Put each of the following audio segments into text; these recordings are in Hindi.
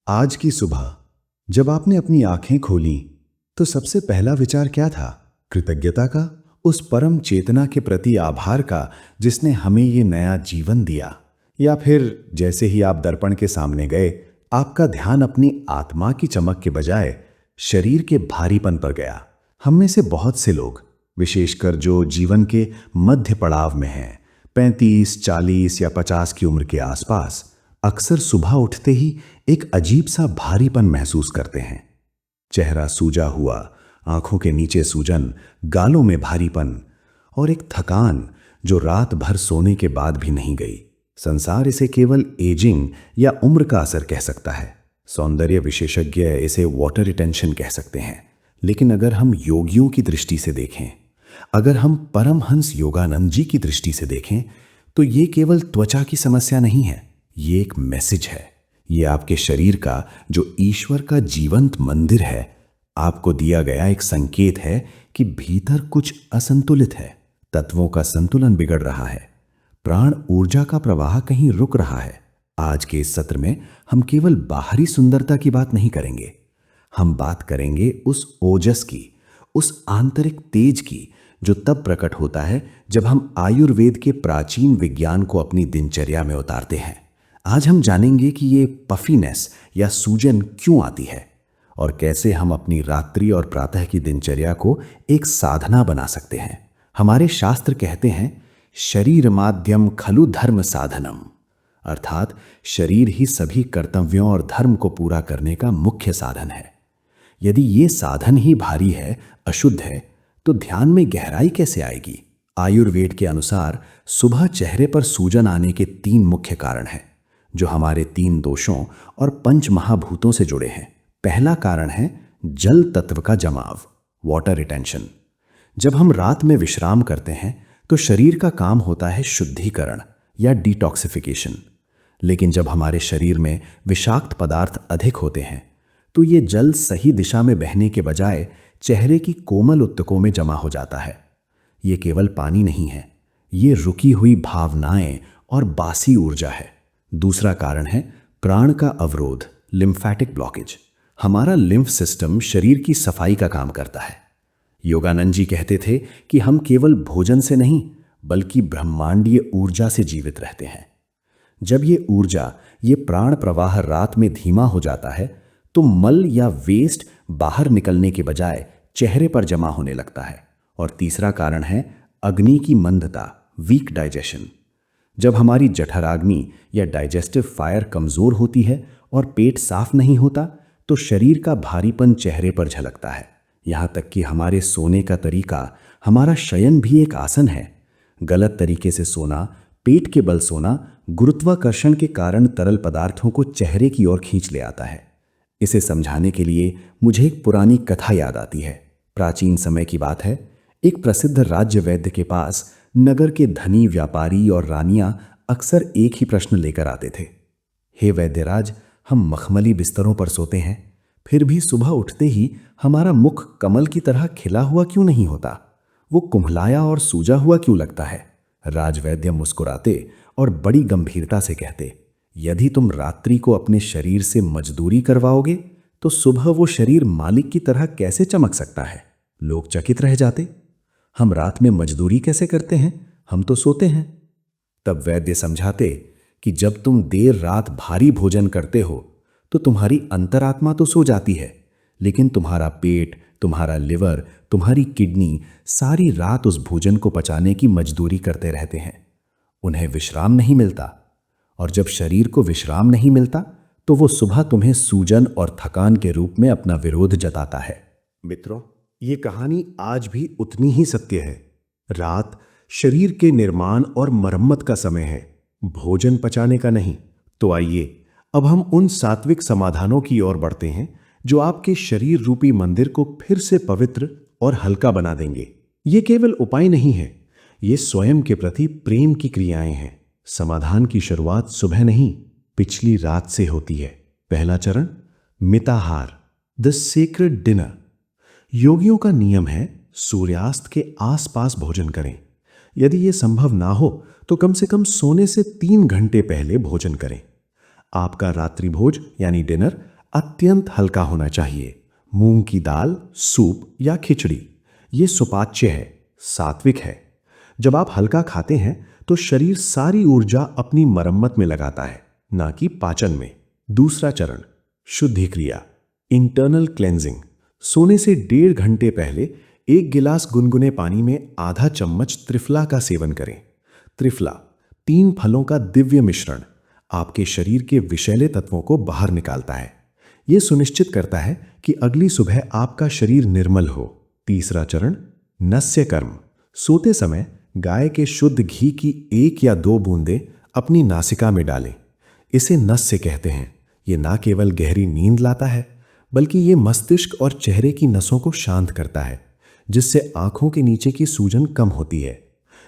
आज की सुबह जब आपने अपनी आंखें खोली तो सबसे पहला विचार क्या था? कृतज्ञता का, उस परम चेतना के प्रति आभार का जिसने हमें ये नया जीवन दिया? या फिर जैसे ही आप दर्पण के सामने गए, आपका ध्यान अपनी आत्मा की चमक के बजाय शरीर के भारीपन पर गया? हम में से बहुत से लोग, विशेषकर जो जीवन के मध्य पड़ाव में हैं, 35, 40 या 50 की उम्र के आसपास, अक्सर सुबह उठते ही एक अजीब सा भारीपन महसूस करते हैं। चेहरा सूजा हुआ, आंखों के नीचे सूजन, गालों में भारीपन और एक थकान जो रात भर सोने के बाद भी नहीं गई। संसार इसे केवल एजिंग या उम्र का असर कह सकता है। सौंदर्य विशेषज्ञ इसे वाटर रिटेंशन कह सकते हैं। लेकिन अगर हम योगियों की दृष्टि से देखें, अगर हम परमहंस योगानंद जी की दृष्टि से देखें, तो ये केवल त्वचा की समस्या नहीं है, ये एक मैसेज है। ये आपके शरीर का, जो ईश्वर का जीवंत मंदिर है, आपको दिया गया एक संकेत है कि भीतर कुछ असंतुलित है। तत्वों का संतुलन बिगड़ रहा है, प्राण ऊर्जा का प्रवाह कहीं रुक रहा है। आज के इस सत्र में हम केवल बाहरी सुंदरता की बात नहीं करेंगे, हम बात करेंगे उस ओजस की, उस आंतरिक तेज की जो तब प्रकट होता है जब हम आयुर्वेद के प्राचीन विज्ञान को अपनी दिनचर्या में उतारते हैं। आज हम जानेंगे कि ये पफीनेस या सूजन क्यों आती है और कैसे हम अपनी रात्रि और प्रातः की दिनचर्या को एक साधना बना सकते हैं। हमारे शास्त्र कहते हैं, शरीर माध्यम खलु धर्म साधनम, अर्थात शरीर ही सभी कर्तव्यों और धर्म को पूरा करने का मुख्य साधन है। यदि ये साधन ही भारी है, अशुद्ध है, तो ध्यान में गहराई कैसे आएगी? आयुर्वेद के अनुसार सुबह चेहरे पर सूजन आने के 3 मुख्य कारण हैं, जो हमारे 3 दोषों और 5 महाभूतों से जुड़े हैं। पहला कारण है जल तत्व का जमाव, वाटर रिटेंशन। जब हम रात में विश्राम करते हैं तो शरीर का काम होता है शुद्धिकरण या डिटॉक्सिफिकेशन। लेकिन जब हमारे शरीर में विषाक्त पदार्थ अधिक होते हैं तो ये जल सही दिशा में बहने के बजाय चेहरे की कोमल उत्तकों में जमा हो जाता है। ये केवल पानी नहीं है, ये रुकी हुई भावनाएं और बासी ऊर्जा है। दूसरा कारण है प्राण का अवरोध, लिम्फैटिक ब्लॉकेज। हमारा लिम्फ सिस्टम शरीर की सफाई का काम करता है। योगानंद जी कहते थे कि हम केवल भोजन से नहीं, बल्कि ब्रह्मांडीय ऊर्जा से जीवित रहते हैं। जब ये ऊर्जा, ये प्राण प्रवाह रात में धीमा हो जाता है तो मल या वेस्ट बाहर निकलने के बजाय चेहरे पर जमा होने लगता है। और तीसरा कारण है अग्नि की मंदता, वीक डाइजेशन। जब हमारी जठराग्नि या डाइजेस्टिव फायर कमजोर होती है और पेट साफ नहीं होता तो शरीर का भारीपन चेहरे पर झलकता है। यहाँ तक कि हमारे सोने का तरीका, हमारा शयन भी एक आसन है। गलत तरीके से सोना, पेट के बल सोना, गुरुत्वाकर्षण के कारण तरल पदार्थों को चेहरे की ओर खींच ले आता है। इसे समझाने के लिए मुझे एक पुरानी कथा याद आती है। प्राचीन समय की बात है। एक प्रसिद्ध राज्य वैद्य के पास नगर के धनी व्यापारी और रानियां अक्सर एक ही प्रश्न लेकर आते थे। हे वैद्यराज, हम मखमली बिस्तरों पर सोते हैं, फिर भी सुबह उठते ही हमारा मुख कमल की तरह खिला हुआ क्यों नहीं होता? वो कुम्हलाया और सूजा हुआ क्यों लगता है? राजवैद्य मुस्कुराते और बड़ी गंभीरता से कहते, यदि तुम रात्रि को अपने शरीर से मजदूरी करवाओगे तो सुबह वो शरीर मालिक की तरह कैसे चमक सकता है? लोग चकित रह जाते। हम रात में मजदूरी कैसे करते हैं? हम तो सोते हैं। तब वैद्य समझाते कि जब तुम देर रात भारी भोजन करते हो तो तुम्हारी अंतरात्मा तो सो जाती है, लेकिन तुम्हारा पेट, तुम्हारा लिवर, तुम्हारी किडनी सारी रात उस भोजन को पचाने की मजदूरी करते रहते हैं। उन्हें विश्राम नहीं मिलता, और जब शरीर को विश्राम नहीं मिलता तो वो सुबह तुम्हें सूजन और थकान के रूप में अपना विरोध जताता है। मित्रों, ये कहानी आज भी उतनी ही सत्य है। रात शरीर के निर्माण और मरम्मत का समय है, भोजन पचाने का नहीं। तो आइए अब हम उन सात्विक समाधानों की ओर बढ़ते हैं जो आपके शरीर रूपी मंदिर को फिर से पवित्र और हल्का बना देंगे। ये केवल उपाय नहीं है, ये स्वयं के प्रति प्रेम की क्रियाएं हैं। समाधान की शुरुआत सुबह नहीं, पिछली रात से होती है। पहला चरण, मिताहार, द सीक्रेट डिनर। योगियों का नियम है सूर्यास्त के आसपास भोजन करें। यदि यह संभव ना हो तो कम से कम सोने से 3 घंटे पहले भोजन करें। आपका रात्रि भोज यानी डिनर अत्यंत हल्का होना चाहिए। मूंग की दाल, सूप या खिचड़ी ये सुपाच्य है, सात्विक है। जब आप हल्का खाते हैं तो शरीर सारी ऊर्जा अपनी मरम्मत में लगाता है, ना कि पाचन में। दूसरा चरण, शुद्धि क्रिया, इंटरनल क्लेंजिंग। सोने से 1.5 घंटे पहले 1 गिलास गुनगुने पानी में आधा चम्मच त्रिफला का सेवन करें। त्रिफला 3 फलों का दिव्य मिश्रण आपके शरीर के विषैले तत्वों को बाहर निकालता है। यह सुनिश्चित करता है कि अगली सुबह आपका शरीर निर्मल हो। तीसरा चरण, नस्य कर्म। सोते समय गाय के शुद्ध घी की 1 या 2 बूंदें अपनी नासिका में डालें। इसे नस्य कहते हैं। ये ना केवल गहरी नींद लाता है, बल्कि ये मस्तिष्क और चेहरे की नसों को शांत करता है, जिससे आंखों के नीचे की सूजन कम होती है।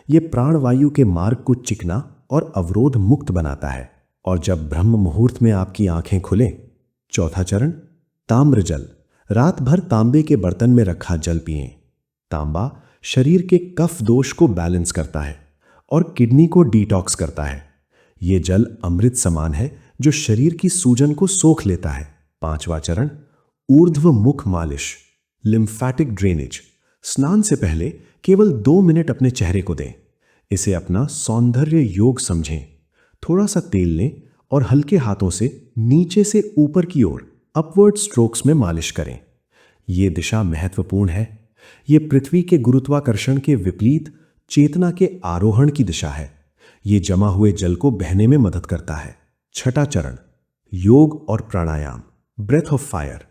ये प्राणवायु के मार्ग को चिकना और अवरोध मुक्त बनाता है। और जब ब्रह्म मुहूर्त में आपकी आंखें खुलें। चौथा चरण, ताम्र जल। रात भर तांबे के बर्तन में रखा जल पिएं। तांबा शरीर के कफ दोष को बैलेंस करता है और किडनी को डिटॉक्स करता है। ये जल अमृत समान है जो शरीर की सूजन को सोख लेता है। पांचवा चरण, ऊर्ध्व मुख मालिश, लिम्फैटिक ड्रेनेज। स्नान से पहले केवल 2 मिनट अपने चेहरे को दें। इसे अपना सौंदर्य योग समझें। थोड़ा सा तेल लें और हल्के हाथों से नीचे से ऊपर की ओर अपवर्ड स्ट्रोक्स में मालिश करें। ये दिशा महत्वपूर्ण है। ये पृथ्वी के गुरुत्वाकर्षण के विपरीत चेतना के आरोहण की दिशा है। ये जमा हुए जल को बहने में मदद करता है। छठा चरण, योग और प्राणायाम, breath of fire.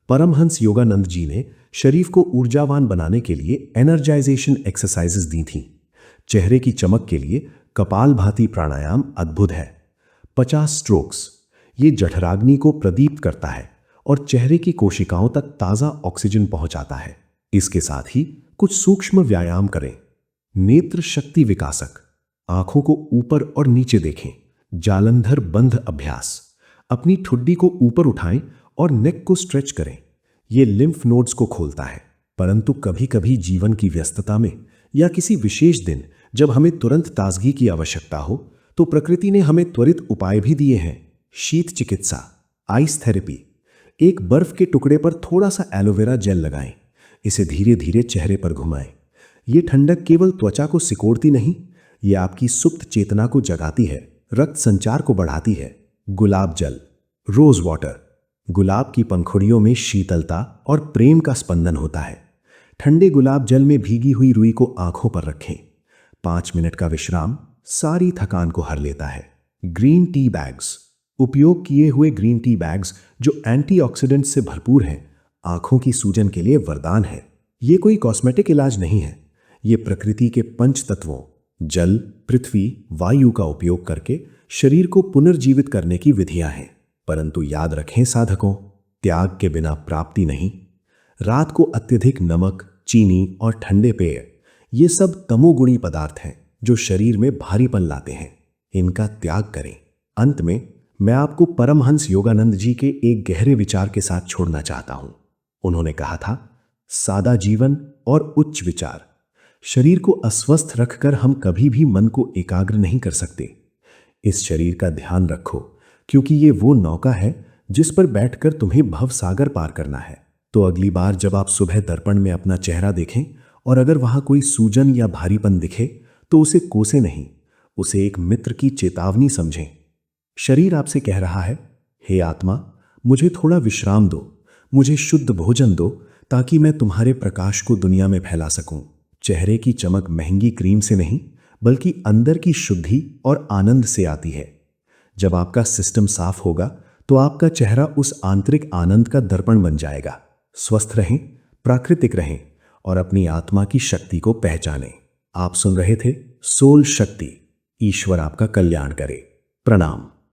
Paramahansa Yogananda ji ने शरीर को ऊर्जावान बनाने के लिए एनर्जाइजेशन एक्सरसाइजेस दी थीं। चेहरे की चमक के लिए कपालभाति प्राणायाम अद्भुत है। 50 स्ट्रोक्स, ये जठराग्नि को प्रदीप्त करता है और चेहरे की कोशिकाओं तक ताज़ा ऑक्सीजन पहुंचाता है। इसके साथ ही कुछ सूक्ष्म व्यायाम करें। नेत्र शक्ति विकासक, आंखों को ऊपर और नीचे देखें। जालंधर बंध अभ्यास, अपनी ठुड्डी को ऊपर उठाएं और नेक को स्ट्रेच करें। यह लिम्फ नोड्स को खोलता है। परंतु कभी कभी जीवन की व्यस्तता में या किसी विशेष दिन जब हमें तुरंत ताजगी की आवश्यकता हो, तो प्रकृति ने हमें त्वरित उपाय भी दिए हैं। शीत चिकित्सा, आइस थेरेपी। एक बर्फ के टुकड़े पर थोड़ा सा एलोवेरा जेल लगाएं। इसे धीरे धीरे चेहरे पर घुमाएं। ये ठंडक केवल त्वचा को सिकोड़ती नहीं, ये आपकी सुप्त चेतना को जगाती है, रक्त संचार को बढ़ाती है। गुलाब जल, रोज वाटर। गुलाब की पंखुड़ियों में शीतलता और प्रेम का स्पंदन होता है। ठंडे गुलाब जल में भीगी हुई रुई को आंखों पर रखें। 5 मिनट का विश्राम सारी थकान को हर लेता है। ग्रीन टी बैग्स, उपयोग किए हुए ग्रीन टी बैग्स जो एंटीऑक्सीडेंट से भरपूर हैं, आंखों की सूजन के लिए वरदान है। ये कोई कॉस्मेटिक इलाज नहीं है। ये प्रकृति के 5 तत्वों जल, पृथ्वी, वायु का उपयोग करके शरीर को पुनर्जीवित करने की विधियां हैं। परंतु याद रखें साधकों, त्याग के बिना प्राप्ति नहीं। रात को अत्यधिक नमक, चीनी और ठंडे पेय, ये सब तमोगुणी पदार्थ हैं जो शरीर में भारीपन लाते हैं। इनका त्याग करें। अंत में मैं आपको परमहंस योगानंद जी के एक गहरे विचार के साथ छोड़ना चाहता हूं। उन्होंने कहा था, सादा जीवन और उच्च विचार। शरीर को अस्वस्थ रखकर हम कभी भी मन को एकाग्र नहीं कर सकते। इस शरीर का ध्यान रखो, क्योंकि ये वो नौका है जिस पर बैठकर तुम्हें भवसागर पार करना है। तो अगली बार जब आप सुबह दर्पण में अपना चेहरा देखें और अगर वहां कोई सूजन या भारीपन दिखे, तो उसे कोसे नहीं, उसे एक मित्र की चेतावनी समझें। शरीर आपसे कह रहा है, हे आत्मा, मुझे थोड़ा विश्राम दो, मुझे शुद्ध भोजन दो, ताकि मैं तुम्हारे प्रकाश को दुनिया में फैला सकूं। चेहरे की चमक महंगी क्रीम से नहीं, बल्कि अंदर की शुद्धि और आनंद से आती है। जब आपका सिस्टम साफ होगा, तो आपका चेहरा उस आंतरिक आनंद का दर्पण बन जाएगा। स्वस्थ रहें, प्राकृतिक रहें और अपनी आत्मा की शक्ति को पहचानें। आप सुन रहे थे सोल शक्ति। ईश्वर आपका कल्याण करे। प्रणाम।